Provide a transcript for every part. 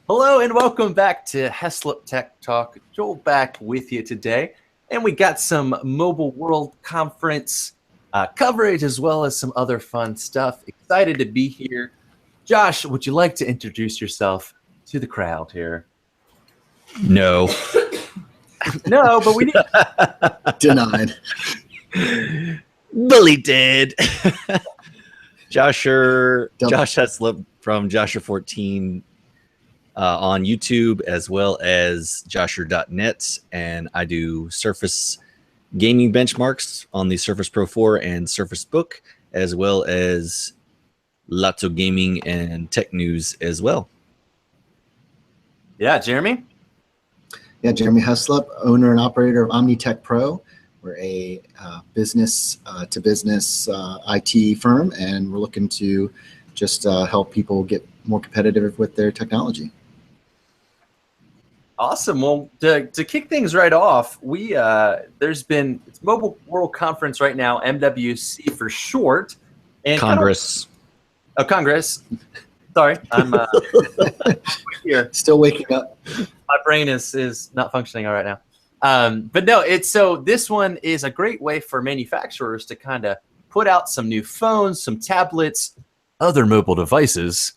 Hello and welcome back to Heslop Tech Talk. Joel back with you today. And we got some Mobile World Conference coverage as well as some other fun stuff. Excited to be here. Josh, would you like to introduce yourself to the crowd here? No. No, but we need Denied. Billy did. Josh Heslop from Josher14 on YouTube, as well as Josher.net, and I do Surface gaming benchmarks on the Surface Pro 4 and Surface Book, as well as lots of gaming and tech news as well. Yeah, Jeremy? Yeah, Jeremy Heslop, owner and operator of OmniTech Pro. We're a business-to-business IT firm, and we're looking to just help people get more competitive with their technology. Awesome. Well, to kick things right off, it's Mobile World Conference right now, MWC for short. And Congress. Congress. Sorry, I'm here. Still waking up. My brain is not functioning all right now. But no, this one is a great way for manufacturers to kind of put out some new phones, some tablets, other mobile devices,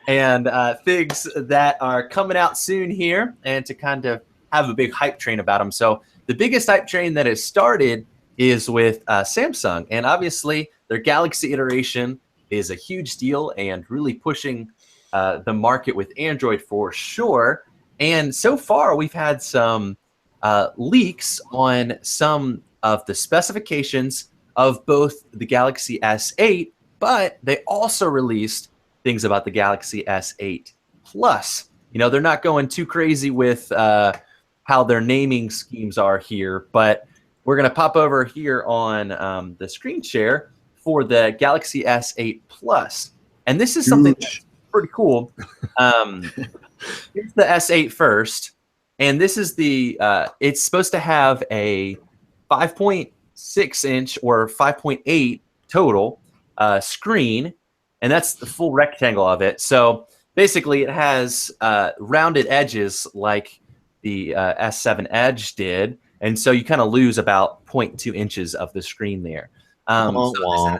and things that are coming out soon here, and to kind of have a big hype train about them. So the biggest hype train that has started is with Samsung, and obviously their Galaxy iteration is a huge deal and really pushing the market with Android for sure. And so far we've had some leaks on some of the specifications of both the Galaxy S8, but they also released things about the Galaxy S8 Plus. You know, they're not going too crazy with how their naming schemes are here, but we're going to pop over here on the screen share for the Galaxy S8 Plus. And this is something that's pretty cool. Here's the S8 first. And this is it's supposed to have a 5.6 inch or 5.8 total screen. And that's the full rectangle of it. So basically it has rounded edges like the S7 Edge did. And so you kind of lose about 0.2 inches of the screen there. Yeah,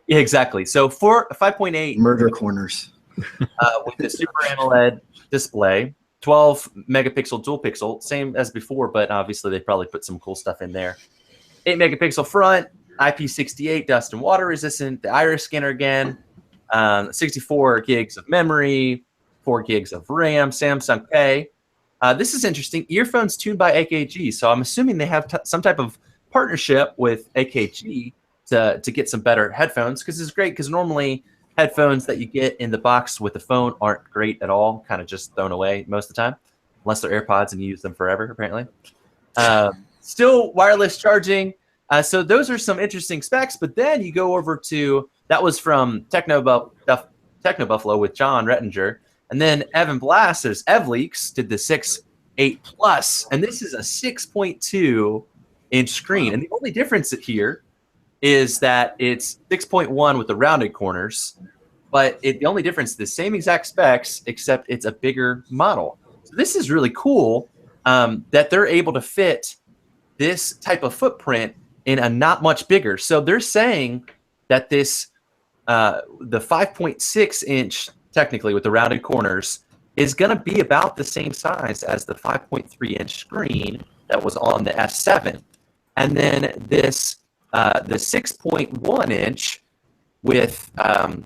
exactly. So for 5.8 murder corners with the Super AMOLED display, 12 megapixel dual pixel, same as before, but obviously they probably put some cool stuff in there. 8 megapixel front, IP68 dust and water resistant, the iris scanner again, 64 gigs of memory, 4 gigs of RAM, Samsung Pay. This is interesting. Earphones tuned by AKG. So I'm assuming they have some type of partnership with AKG to get some better headphones, because it's great, because normally headphones that you get in the box with the phone aren't great at all, kind of just thrown away most of the time, unless they're AirPods and you use them forever, apparently. Still wireless charging. So those are some interesting specs, but then you go over to, that was from Techno Buffalo with John Rettinger, and then Evan Blass, there's EvLeaks, did the 6.8 Plus, and this is a 6.2 inch screen. And the only difference here is that it's 6.1 with the rounded corners, but the only difference, the same exact specs, except it's a bigger model. So this is really cool that they're able to fit this type of footprint in a not much bigger. So they're saying that this, the 5.6 inch, technically with the rounded corners, is going to be about the same size as the 5.3 inch screen that was on the S7. And then this, the 6.1 inch with, hold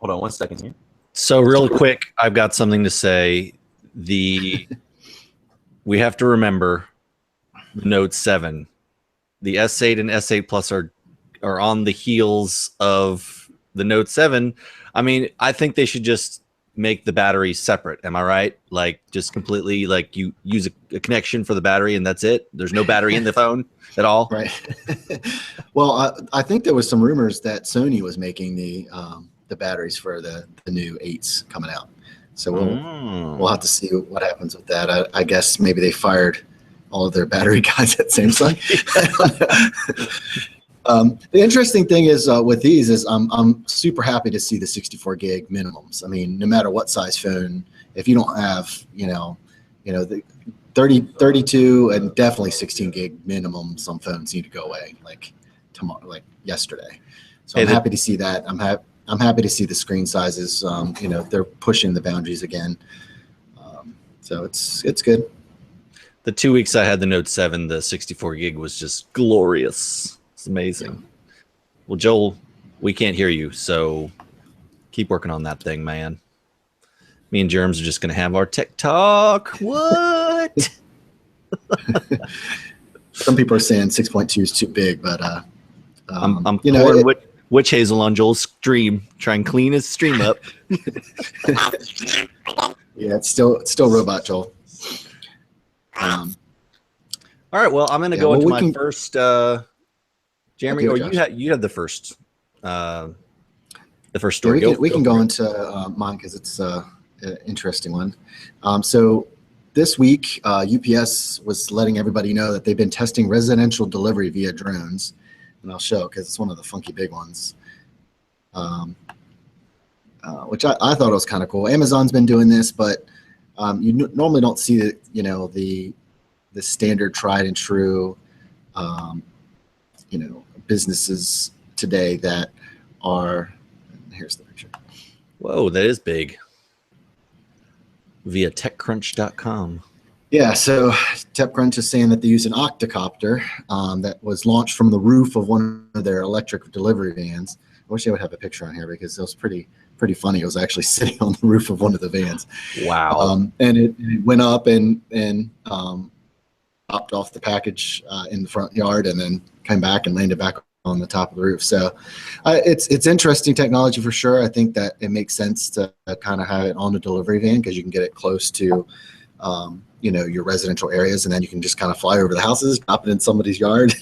on one second here. So real quick, I've got something to say. We have to remember the Note 7. The S8 and S8 Plus are on the heels of the Note 7. I mean, I think they should just make the battery separate. Am I right? Like, just completely, like, you use a connection for the battery and that's it. There's no battery in the phone at all. Right. Well, I think there was some rumors that Sony was making the batteries for the new 8s coming out. So we'll have to see what happens with that. I guess maybe they fired all of their battery guys at Samsung. The interesting thing is with these is I'm super happy to see the 64 gig minimums. I mean, no matter what size phone, if you don't have, the 32 and definitely 16 gig minimum, some phones need to go away like tomorrow, like yesterday. So I'm happy to see that. I'm happy to see the screen sizes. They're pushing the boundaries again. So it's good. The 2 weeks I had the Note 7, the 64 gig was just glorious. It's amazing. Yeah. Well, Joel, we can't hear you, so keep working on that thing, man. Me and Germs are just going to have our tech talk. What? Some people are saying 6.2 is too big, but I'm pouring witch hazel on Joel's stream. Try and clean his stream up. Yeah, it's still robot, Joel. All right. Well, I'm going to go into my first. Jeremy, or you had the first story. Yeah, we can go into mine because it's an interesting one. So this week, UPS was letting everybody know that they've been testing residential delivery via drones, and I'll show because it's one of the funky big ones, which I thought was kind of cool. Amazon's been doing this, but you normally don't see the standard tried and true businesses today that are, here's the picture. Whoa, that is big. Via techcrunch.com. Yeah, so TechCrunch is saying that they use an octocopter that was launched from the roof of one of their electric delivery vans. I wish I would have a picture on here because it was pretty funny. It was actually sitting on the roof of one of the vans. Wow. And it went up and popped off the package in the front yard and then came back and landed back on the top of the roof. So it's interesting technology for sure. I think that it makes sense to kind of have it on a delivery van because you can get it close to your residential areas, and then you can just kind of fly over the houses, drop it in somebody's yard,